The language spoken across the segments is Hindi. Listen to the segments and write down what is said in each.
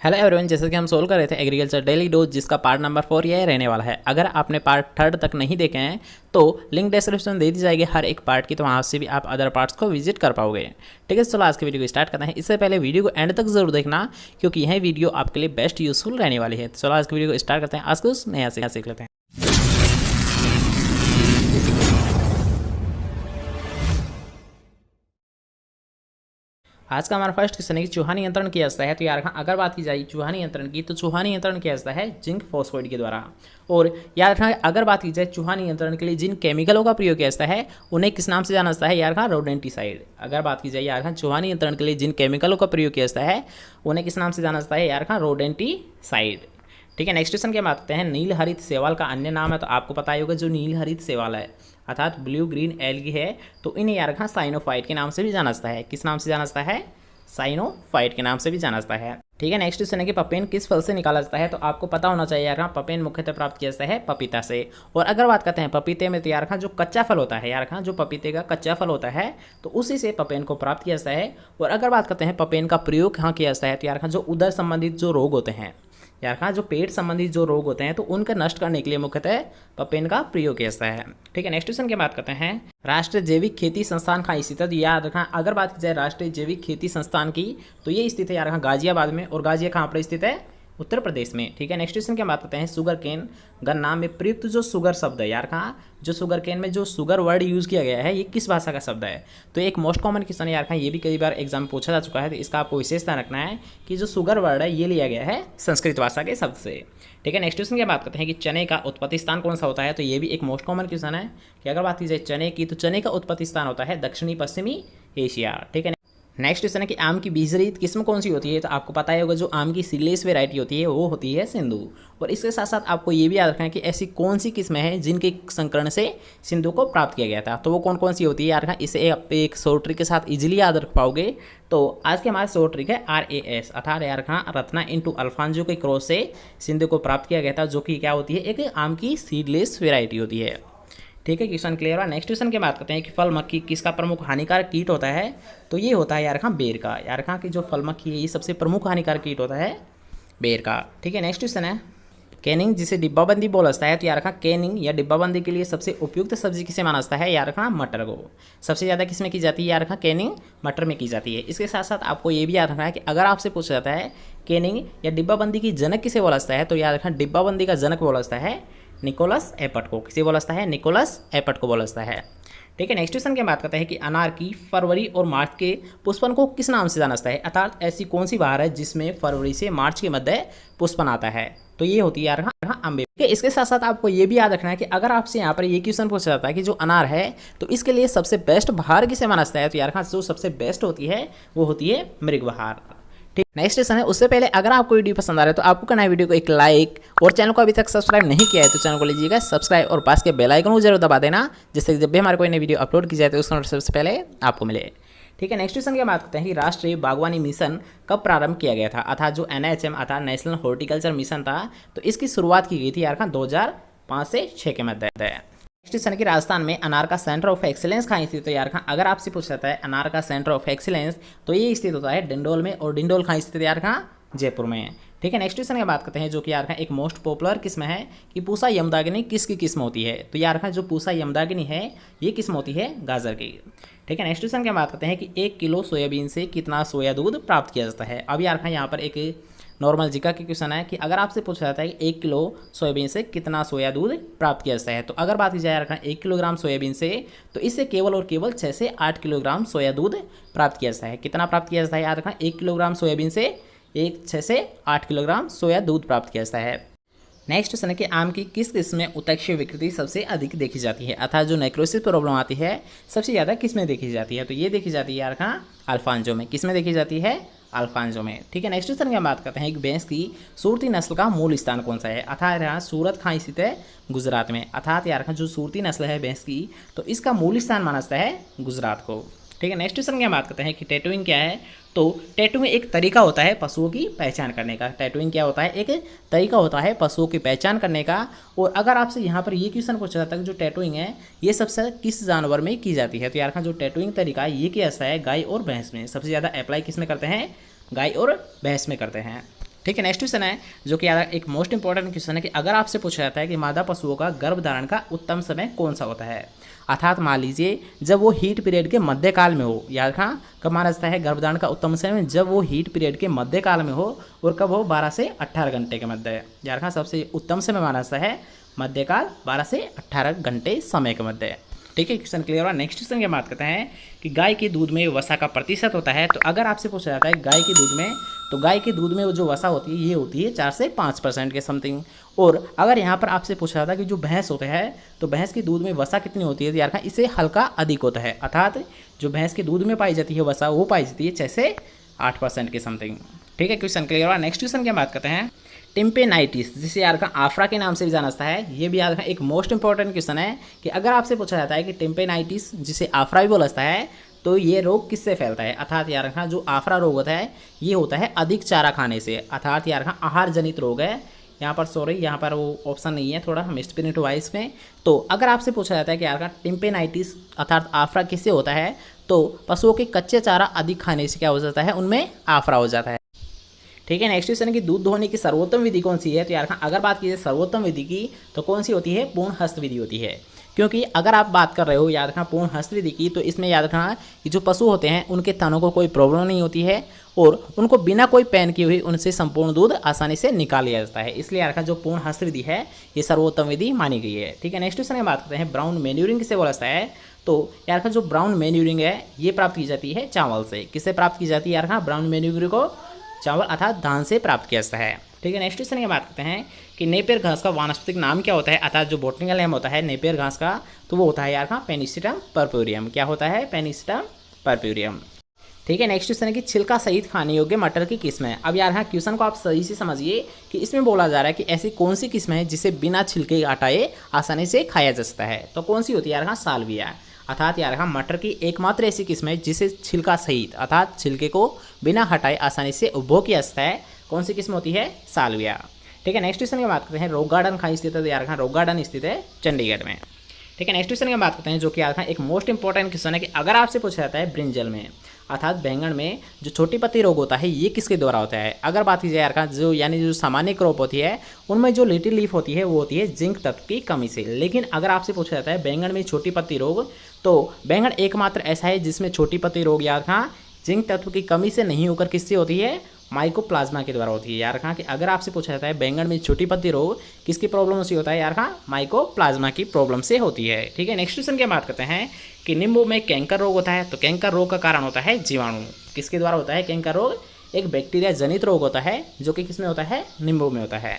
हेलो एवरीवन, जैसे कि हम सोल्व कर रहे थे एग्रीकल्चर डेली डोज, जिसका पार्ट नंबर 4 ये रहने वाला है। अगर आपने पार्ट 3 तक नहीं देखे हैं तो लिंक डिस्क्रिप्शन में दे दी जाएगी हर एक पार्ट की, तो वहाँ से भी आप अदर पार्ट्स को विजिट कर पाओगे। ठीक है, चलो आज के वीडियो को स्टार्ट करते हैं। इससे पहले वीडियो को एंड तक जरूर देखना, क्योंकि यह वीडियो आपके लिए बेस्ट यूजफुल रहने वाली है। चलो आज के वीडियो को स्टार्ट करते हैं। आज कुछ नया सीख लेते हैं। आज का हमारा फर्स्ट क्वेश्चन है कि चूहा नियंत्रण किया जाता है। तो यार अगर बात की जाए चूहा नियंत्रण की, तो चूहा नियंत्रण किया जाता है जिंक फॉस्फेट के द्वारा। और यार रखना अगर बात की जाए चूहा नियंत्रण के लिए जिन केमिकलों का प्रयोग किया जाता है उन्हें किस नाम से जाना जाता है? यार रोडेंटिसाइड। अगर बात की जाए यार चूहा नियंत्रण के लिए जिन केमिकलों का प्रयोग किया जाता है उन्हें किस नाम से जाना जाता है? यार रोडेंटिसाइड। ठीक है, नेक्स्ट क्वेश्चन क्या बात करते हैं? नील हरित शैवाल का अन्य नाम है। तो आपको पता ही होगा जो नील हरित शैवाल है अर्थात ब्लू ग्रीन एल्गी है, तो इन्हें यार साइनोफाइट के नाम से भी जाना जाता है। किस नाम से जाना जाता है? साइनोफाइट के नाम से भी जाना जाता है। ठीक है, नेक्स्ट क्वेश्चन है कि पपेन किस फल से निकाला जाता है? तो आपको पता होना चाहिए यार पपेन मुख्यतः प्राप्त किया जाता है पपीता से। और अगर बात करते हैं पपीते में, तो यार जो कच्चा फल होता है, यार जो पपीते का कच्चा फल होता है तो उसी से पपेन को प्राप्त किया जाता है। और अगर बात करते हैं पपेन का प्रयोग कहाँ किया जाता है, तो यार जो उदर संबंधित जो रोग होते हैं, यार जो पेट संबंधित जो रोग होते हैं तो उनका नष्ट करने के लिए मुख्यतः पपेन का प्रयोग किया जाता है। ठीक है, नेक्स्ट क्वेश्चन की बात करते हैं। राष्ट्रीय जैविक खेती संस्थान कहाँ स्थित है? याद रखना अगर बात की जाए राष्ट्रीय जैविक खेती संस्थान की, तो ये स्थित है यार गाजियाबाद में। और गाजिया कहाँ पर स्थित है? उत्तर प्रदेश में। ठीक है, नेक्स्ट क्वेश्चन की बात करते हैं। शुगर केन गन्ना में प्रयुक्त जो शुगर शब्द है, यार जो शुगर केन में जो शुगर वर्ड यूज़ किया गया है ये किस भाषा का शब्द है? तो एक मोस्ट कॉमन क्वेश्चन है यार ये भी कई बार एग्जाम में पूछा जा चुका है, तो इसका आपको विशेष ध्यान रखना है कि जो शुगर वर्ड है ये लिया गया है संस्कृत भाषा के शब्द से। ठीक है, नेक्स्ट क्वेश्चन की बात करते हैं कि चने का उत्पत्ति स्थान कौन सा होता है? तो ये भी एक मोस्ट कॉमन क्वेश्चन है कि अगर बात की जाए चने की, तो चने का उत्पत्ति स्थान होता है दक्षिणी पश्चिमी एशिया। ठीक है, नेक्स्ट क्वेश्चन है कि आम की बीजरहित किस्म कौन सी होती है? तो आपको पता ही होगा जो आम की सीडलेस वेराइटी होती है वो होती है सिंधु। और इसके साथ साथ आपको ये भी याद रखना है कि ऐसी कौन सी किस्में हैं जिनके संकरण से सिंधु को प्राप्त किया गया था। तो वो कौन कौन सी होती है यार? इसे आप एक शॉर्ट ट्रिक के साथ इजीली याद रख पाओगे। तो आज के हमारे शॉर्ट ट्रिक है RAS अर्थात यार रत्ना इंटू अल्फांजो के क्रॉस से सिंधु को प्राप्त किया गया था, जो कि क्या होती है? एक आम की सीडलेस वेराइटी होती है। ठीक है, क्वेश्चन क्लियर है। नेक्स्ट क्वेश्चन की बात करते हैं कि फल मक्खी किसका प्रमुख हानिकारक कीट होता है? तो ये होता है यार बेर का। यार की जो फल मक्खी है ये सबसे प्रमुख हानिकारक कीट होता है बेर का। ठीक है, नेक्स्ट क्वेश्चन है कैनिंग जिसे डिब्बाबंदी बोला जाता है। तो यार कैनिंग या डिब्बाबंदी के लिए सबसे उपयुक्त सब्जी किसे माना जाता है? यार मटर को। सबसे ज़्यादा किसमें की जाती है? यार कैनिंग मटर में की जाती है। इसके साथ साथ आपको ये भी याद रखना है कि अगर आपसे पूछा जाता है कैनिंग या डिब्बाबंदी की जनक किसे बोला जाता है, तो याद रखना डिब्बाबंदी का जनक बोला जाता है निकोलस एपट को। किसे बोला जाता है? निकोलस एपट को बोला जाता है। ठीक है, नेक्स्ट क्वेश्चन की बात करते हैं कि अनार की फरवरी और मार्च के पुष्पन को किस नाम से जाना जाता है? अर्थात ऐसी कौन सी बहार है जिसमें फरवरी से मार्च के मध्य पुष्पन आता है? तो ये होती है यार अम्बे। ठीक है, इसके साथ साथ आपको ये भी याद रखना है कि अगर आपसे यहाँ पर ये क्वेश्चन पूछा जाता है कि जो अनार है तो इसके लिए सबसे बेस्ट बहार किसे माना जाता है? तो यार जो सबसे बेस्ट होती है वो होती है मृग बहार। ठीक, नेक्स्ट क्वेश्चन है। उससे पहले अगर आपको वीडियो पसंद आ रहा है तो आपको करना है वीडियो को एक लाइक, और चैनल को अभी तक सब्सक्राइब नहीं किया है तो चैनल को लीजिएगा सब्सक्राइब और पास के बेल आइकन को जरूर दबा देना, जिससे जब भी हमारे कोई नई वीडियो अपलोड की जाए तो उसका नोटिफिकेशन सबसे पहले आपको मिले। ठीक है, नेक्स्ट क्वेश्चन की बात करते हैं कि राष्ट्रीय बागवानी मिशन कब प्रारंभ किया गया था? अर्थात जो NHM अर्थात नेशनल हॉर्टिकल्चर मिशन था तो इसकी शुरुआत की गई थी यार 2005 से 2006 के मध्य। नेक्स्ट क्वेश्चन की राजस्थान में अनार का सेंटर ऑफ एक्सीलेंस कहाँ स्थित है? यार अगर आपसे पूछा जाता है अनार का सेंटर ऑफ एक्सीलेंस तो ये स्थित होता है डिंडोल में। और डिंडोल कहाँ स्थित है? यार जयपुर में। ठीक है, नेक्स्ट क्वेश्चन की बात करते हैं जो कि यार एक मोस्ट पॉपुलर किस्म है कि पूसा यमदाग्नि किसकी किस्म होती है? तो यार जो पूसा यमदाग्नि है ये किस्म होती है गाजर की। ठीक है, नेक्स्ट क्वेश्चन की बात करते हैं कि 1 किलो सोयाबीन से कितना सोया दूध प्राप्त किया जाता है? अब यार यहाँ पर एक नॉर्मल जीका की क्वेश्चन है कि अगर आपसे पूछा जाता है कि 1 किलो सोयाबीन से कितना सोया दूध प्राप्त किया जाता है, तो अगर बात की जाए यार 1 किलोग्राम सोयाबीन से तो इससे केवल और केवल 6 से 8 किलोग्राम सोया दूध प्राप्त किया जाता है। कितना प्राप्त किया जाता है? यार 1 किलोग्राम सोयाबीन से 6 से 8 किलोग्राम सोया दूध प्राप्त किया जाता है। नेक्स्ट क्वेश्चन है कि आम की किस किस्म में उत्तक्षीय विकृति सबसे अधिक देखी जाती है? अर्थात जो नेक्रोसिस प्रॉब्लम आती है सबसे ज़्यादा किस में देखी जाती है? तो ये देखी जाती है यार अल्फांजो में। किस में देखी जाती है? अल्फांजो में। ठीक है, नेक्स्ट क्वेश्चन की बात करते हैं कि भैंस की सूरती नस्ल का मूल स्थान कौन सा है? अर्थात यहाँ सूरत कहाँ स्थित है? गुजरात में। अर्थात यार जो सूरती नस्ल है भैंस की तो इसका मूल स्थान माना जाता है गुजरात को। ठीक है, नेक्स्ट क्वेश्चन की बात करते हैं कि टैटूइंग क्या है? तो टैटूइंग एक तरीका होता है पशुओं की पहचान करने का। टैटूइंग क्या होता है? एक तरीका होता है पशुओं की पहचान करने का। और अगर आपसे यहाँ पर ये क्वेश्चन पूछा जाता है जो टैटूइंग है ये सबसे किस जानवर में की जाती है? तो यार जो टैटूइंग तरीका है ये किया जाता है गाय और भैंस में। सबसे ज़्यादा अप्लाई किस में करते हैं? गाय और भैंस में करते हैं। ठीक है। नेक्स्ट क्वेश्चन है जो कि एक मोस्ट इंपॉर्टेंट क्वेश्चन है कि अगर आपसे पूछा जाता है कि मादा पशुओं का गर्भधारण का उत्तम समय कौन सा होता है, अर्थात मान लीजिए जब वो हीट पीरियड के मध्यकाल में हो। याद रखना कब माना जाता है गर्भधारण का उत्तम समय, जब वो हीट पीरियड के मध्यकाल में हो और कब हो 12 से 18 घंटे के मध्य। याद रखना सबसे उत्तम समय माना जाता है मध्यकाल 12 से 18 घंटे समय के मध्य। ठीक है, क्वेश्चन क्लियर हुआ। नेक्स्ट क्वेश्चन की बात करते हैं कि गाय के दूध में वसा का प्रतिशत होता है। तो अगर आपसे पूछा जाता है गाय के दूध में, तो गाय के दूध में वो जो वसा होती है ये होती है 4 से 5% के समथिंग। और अगर यहाँ पर आपसे पूछा जाता है कि जो भैंस होता है तो भैंस के दूध में वसा कितनी होती है, तो यार इससे हल्का अधिक होता है, अर्थात जो भैंस के दूध में पाई जाती है वसा वो पाई जाती है 6 से 8% के समथिंग। ठीक है, क्वेश्चन क्लियर हुआ। नेक्स्ट क्वेश्चन की बात करते हैं टिम्पेनाइटिस, जिसे यार का आफरा के नाम से भी जाना जाता है। ये भी याद रखना एक मोस्ट इंपॉर्टेंट क्वेश्चन है कि अगर आपसे पूछा जाता है कि टिम्पेनाइटिस जिसे आफरा भी बोला जाता है तो ये रोग किससे फैलता है, अर्थात यार रखना जो आफरा रोग होता है ये होता है अधिक चारा खाने से, अर्थात यार रखना आहार जनित रोग है। यहाँ पर सॉरी यहाँ पर वो ऑप्शन नहीं है, थोड़ा हम स्पिरिट हुआ इसमें। तो अगर आपसे पूछा जाता है कि यार का टिम्पेनाइटिस अर्थात आफरा किससे होता है, तो पशुओं के कच्चे चारा अधिक खाने से क्या हो जाता है, उनमें आफरा हो जाता है। ठीक है, नेक्स्ट क्वेश्चन है कि दूध दोहने की सर्वोत्तम विधि कौन सी है। तो यार अगर बात की जाए सर्वोत्तम विधि की तो कौन सी होती है, पूर्ण हस्त विधि होती है। क्योंकि अगर आप बात कर रहे हो याद रखना पूर्ण हस्त विधि की, तो इसमें याद रखना कि जो पशु होते हैं उनके थनों को कोई प्रॉब्लम नहीं होती है और उनको बिना कोई पैन की हुई उनसे संपूर्ण दूध आसानी से निकाल लिया जाता है। इसलिए यार जो पूर्ण हस्त विधि है ये सर्वोत्तम विधि मानी गई है। ठीक है, नेक्स्ट क्वेश्चन में बात करते हैं ब्राउन मैन्यूरिंग किसे बोला जाता है। तो यार जो ब्राउन मैन्यूरिंग है ये प्राप्त की जाती है चावल से। किससे प्राप्त की जाती है यार ब्राउन मैन्यूरिंग को चावल अर्थात धान से प्राप्त किया जाता है। ठीक है, नेक्स्ट क्वेश्चन की बात करते हैं कि नेपियर घास का वानस्पतिक नाम क्या होता है, अर्थात जो बॉटनिकल नेम होता है नेपियर घास का तो वो होता है यार पेनिसिटम पर्प्यूरियम। क्या होता है, पेनिसिटम पर्प्यूरियम। ठीक है, नेक्स्ट क्वेश्चन है कि छिलका सहित खाने योग्य मटर की किस्म है। अब यार क्वेश्चन को आप सही से समझिए कि इसमें बोला जा रहा है कि ऐसी कौन सी किस्म है जिसे बिना छिलके हटाए आसानी से खाया जा सकता है। तो कौन सी होती है यार साल्विया, अर्थात यार मटर की एकमात्र ऐसी किस्म है जिसे छिलका सहित अर्थात छिलके को बिना हटाए आसानी से उपभोग किया जाता है। कौन सी किस्म होती है, साल्विया। ठीक है, नेक्स्ट क्वेश्चन की बात करते हैं रॉक गार्डन कहाँ स्थित है। यार रॉक गार्डन स्थित है चंडीगढ़ में। ठीक है, नेक्स्ट क्वेश्चन की बात करते हैं जो कि यार एक मोस्ट इंपॉर्टेंट क्वेश्चन है कि अगर आपसे पूछा जाता है ब्रिंजल में अर्थात बैंगन में जो छोटी पत्ती रोग होता है ये किसके द्वारा होता है। अगर बात की जाए यार जो यानी जो सामान्य क्रॉप होती है उनमें जो लिटिल लीफ होती है वो होती है जिंक तत्व की कमी से। लेकिन अगर आपसे पूछा जाता है बैंगन में छोटी पत्ती रोग, तो बैंगन एकमात्र ऐसा है जिसमें छोटी पत्ती रोग यार जिंक तत्व की कमी से नहीं होकर किससे होती है, माइकोप्लाज्मा के द्वारा होती है। यार कि अगर आपसे पूछा जाता है बैंगन में छोटी पत्ती रोग किसकी प्रॉब्लम से होता है, यार माइकोप्लाज्मा की प्रॉब्लम से होती है। ठीक है, नेक्स्ट क्वेश्चन की बात करते हैं कि नींबू में कैंकर रोग होता है। तो कैंकर रोग का कारण होता है जीवाणु। किसके द्वारा होता है कैंकर रोग, एक बैक्टीरिया जनित रोग होता है जो कि किसमें होता है, नींबू में होता है।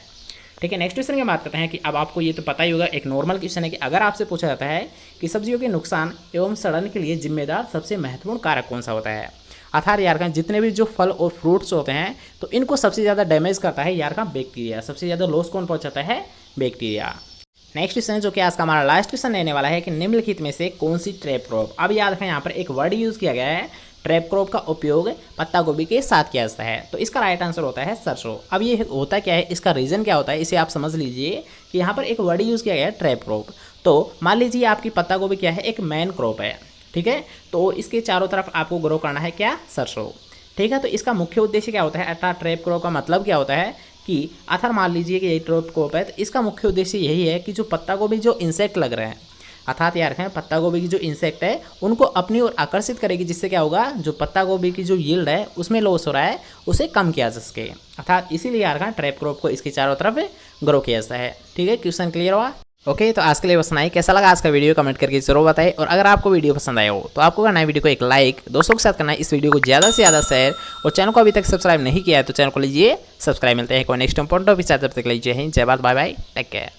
ठीक है, नेक्स्ट क्वेश्चन की बात करते हैं कि अब आपको ये तो पता ही होगा, एक नॉर्मल क्वेश्चन है कि अगर आपसे पूछा जाता है कि सब्जियों के नुकसान एवं सड़न के लिए जिम्मेदार सबसे महत्वपूर्ण कारक कौन सा होता है। अर्थात यार जितने भी जो फल और फ्रूट्स होते हैं तो इनको सबसे ज़्यादा डैमेज करता है यार बैक्टीरिया। सबसे ज़्यादा लॉस कौन पहुंचाता है, बैक्टीरिया। नेक्स्ट क्वेश्चन है जो कि आज का हमारा लास्ट क्वेश्चन रहने वाला है कि निम्नलिखित में से कौन सी ट्रैप क्रॉप। अब याद रखें यहाँ पर एक वर्ड यूज़ किया गया है, ट्रैप क्रॉप का उपयोग पत्ता गोभी के साथ किया जाता है। तो इसका राइट आंसर होता है सरसों। अब ये होता क्या है, इसका रीज़न क्या होता है, इसे आप समझ लीजिए कि यहाँ पर एक वर्ड यूज़ किया गया है ट्रैप क्रॉप। तो मान लीजिए आपकी पत्ता गोभी क्या है, एक मेन क्रॉप है। ठीक है, तो इसके चारों तरफ आपको ग्रो करना है क्या, सरसों। ठीक है, तो इसका मुख्य उद्देश्य क्या होता है, अर्थात ट्रैप क्रॉप का मतलब क्या होता है कि अर्थात मान लीजिए कि ये ट्रैप क्रॉप है तो इसका मुख्य उद्देश्य यही है कि जो पत्ता गोभी जो इंसेक्ट लग रहे हैं अर्थात यार पत्ता गोभी की जो इंसेक्ट है उनको अपनी ओर आकर्षित करेगी, जिससे क्या होगा जो पत्ता गोभी की जो यील्ड है उसमें लॉस हो रहा है उसे कम किया जा सके। अर्थात इसीलिए यार ट्रैप क्रॉप को इसके चारों तरफ ग्रो किया जाता है। ठीक है, क्वेश्चन क्लियर हुआ। ओके, तो आज के लिए बस इतना ही। कैसा लगा आज का वीडियो कमेंट करके जरूर बताएं, और अगर आपको वीडियो पसंद आया हो तो आपको करना है वीडियो को एक लाइक, दोस्तों के साथ करना है इस वीडियो को ज़्यादा से ज़्यादा शेयर, और चैनल को अभी तक सब्सक्राइब नहीं किया है तो चैनल को लीजिए सब्सक्राइब। मिलते हैं कोई नेक्स्ट इंपॉर्टेंट टॉपिक के साथ, तब तक लीजिए जय हिंद, जय Bharat, bye bye, take care.